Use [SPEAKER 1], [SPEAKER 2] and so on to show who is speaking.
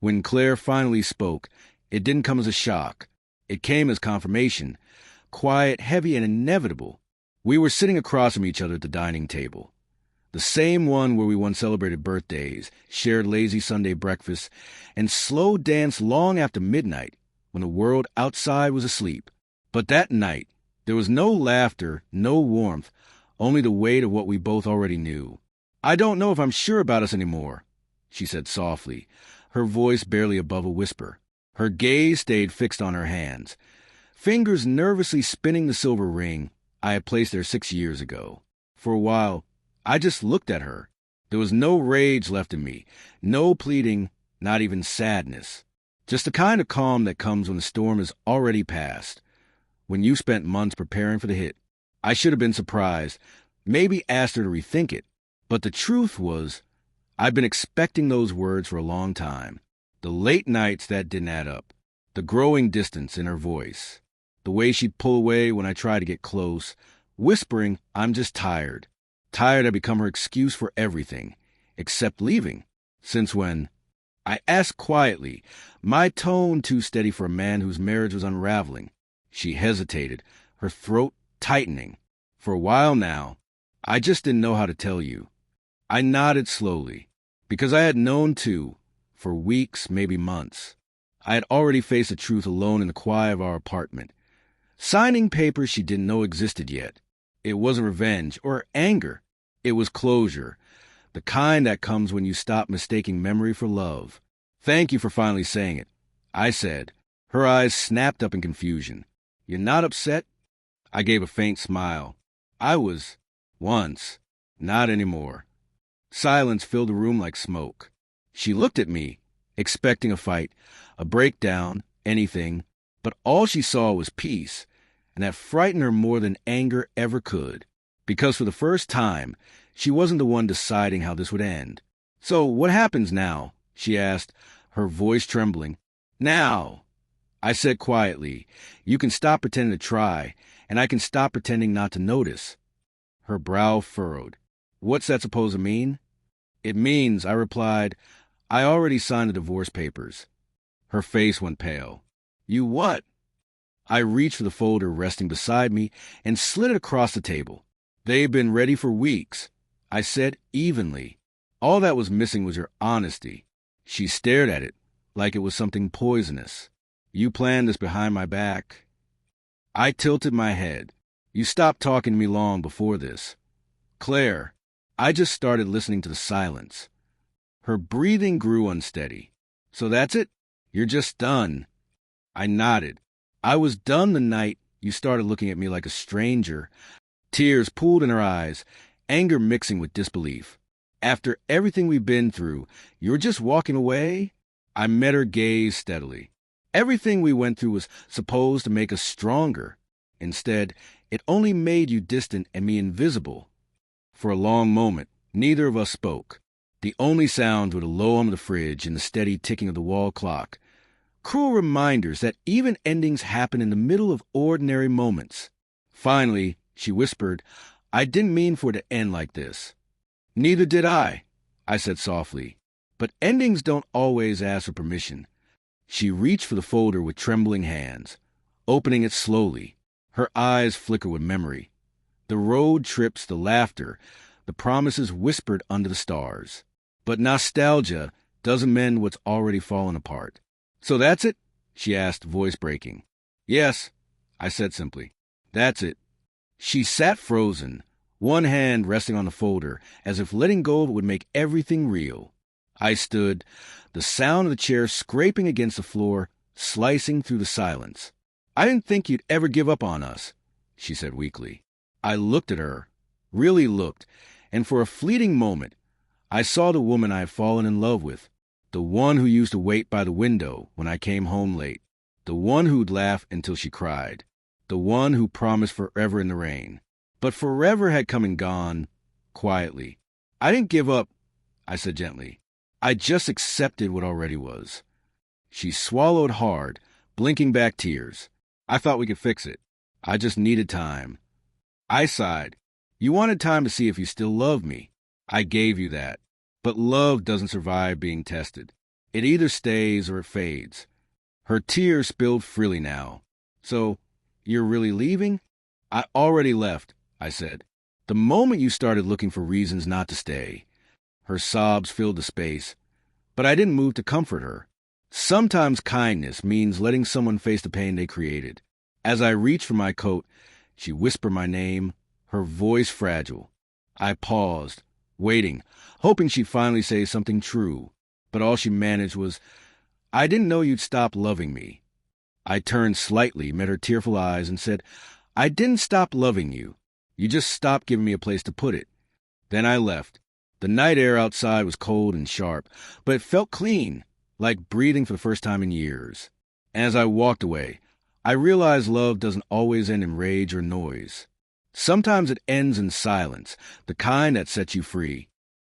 [SPEAKER 1] When Claire finally spoke, it didn't come as a shock. It came as confirmation, quiet, heavy, and inevitable. We were sitting across from each other at the dining table. The same one where we once celebrated birthdays, shared lazy Sunday breakfasts, and slow danced long after midnight when the world outside was asleep. But that night, there was no laughter, no warmth, only the weight of what we both already knew. "I don't know if I'm sure about us anymore," she said softly, her voice barely above a whisper. Her gaze stayed fixed on her hands, fingers nervously spinning the silver ring I had placed there 6 years ago. For a while, I just looked at her. There was no rage left in me, no pleading, not even sadness. Just the kind of calm that comes when the storm is already past, when you spent months preparing for the hit. I should have been surprised, maybe asked her to rethink it. But the truth was, I'd been expecting those words for a long time. The late nights that didn't add up, the growing distance in her voice, the way she'd pull away when I tried to get close, whispering, "I'm just tired." Tired had become her excuse for everything, except leaving. Since when? I asked quietly, my tone too steady for a man whose marriage was unraveling. She hesitated, her throat tightening. For a while now, I just didn't know how to tell you. I nodded slowly, because I had known too, for weeks, maybe months. I had already faced the truth alone in the quiet of our apartment, signing papers she didn't know existed yet. It wasn't revenge or anger. It was closure, the kind that comes when you stop mistaking memory for love. "Thank you for finally saying it," I said. Her eyes snapped up in confusion. "You're not upset?" I gave a faint smile. I was, once, not anymore. Silence filled the room like smoke. She looked at me, expecting a fight, a breakdown, anything, but all she saw was peace, and that frightened her more than anger ever could, because for the first time, she wasn't the one deciding how this would end. "So what happens now?" she asked, her voice trembling. "Now," I said quietly, "you can stop pretending to try, and I can stop pretending not to notice." Her brow furrowed. "What's that supposed to mean?" "It means," I replied, "I already signed the divorce papers." Her face went pale. "You what?" I reached for the folder resting beside me and slid it across the table. "They've been ready for weeks," I said evenly. All that was missing was your honesty. She stared at it like it was something poisonous. "You planned this behind my back." I tilted my head. "You stopped talking to me long before this." "Claire." I just started listening to the silence. Her breathing grew unsteady. "So that's it? You're just done?" I nodded. "I was done the night you started looking at me like a stranger." Tears pooled in her eyes, anger mixing with disbelief. "After everything we've been through, you're just walking away?" I met her gaze steadily. "Everything we went through was supposed to make us stronger. Instead, it only made you distant and me invisible." For a long moment, neither of us spoke. The only sounds were the low hum of the fridge and the steady ticking of the wall clock. Cruel reminders that even endings happen in the middle of ordinary moments. Finally, she whispered, "I didn't mean for it to end like this." "Neither did I said softly. "But endings don't always ask for permission." She reached for the folder with trembling hands, opening it slowly. Her eyes flickered with memory. The road trips, the laughter, the promises whispered under the stars. But nostalgia doesn't mend what's already fallen apart. "So that's it?" she asked, voice breaking. "Yes," I said simply. "That's it." She sat frozen, one hand resting on the folder, as if letting go of it would make everything real. I stood, the sound of the chair scraping against the floor, slicing through the silence. "I didn't think you'd ever give up on us," she said weakly. I looked at her, really looked, and for a fleeting moment, I saw the woman I had fallen in love with, the one who used to wait by the window when I came home late, the one who'd laugh until she cried, the one who promised forever in the rain. But forever had come and gone, quietly. "I didn't give up," I said gently. "I just accepted what already was." She swallowed hard, blinking back tears. "I thought we could fix it. I just needed time." I sighed. "You wanted time to see if you still loved me. I gave you that. But love doesn't survive being tested. It either stays or it fades. Her tears spilled freely now. So, you're really leaving? I already left, I said. The moment you started looking for reasons not to stay. Her sobs filled the space, but I didn't move to comfort her. Sometimes kindness means letting someone face the pain they created. As I reached for my coat, she whispered my name, her voice fragile. I paused, waiting, hoping she'd finally say something true, but all she managed was, "I didn't know you'd stop loving me." I turned slightly, met her tearful eyes, and said, "I didn't stop loving you. You just stopped giving me a place to put it." Then I left. The night air outside was cold and sharp, but it felt clean, like breathing for the first time in years. As I walked away, I realized love doesn't always end in rage or noise. Sometimes it ends in silence, the kind that sets you free.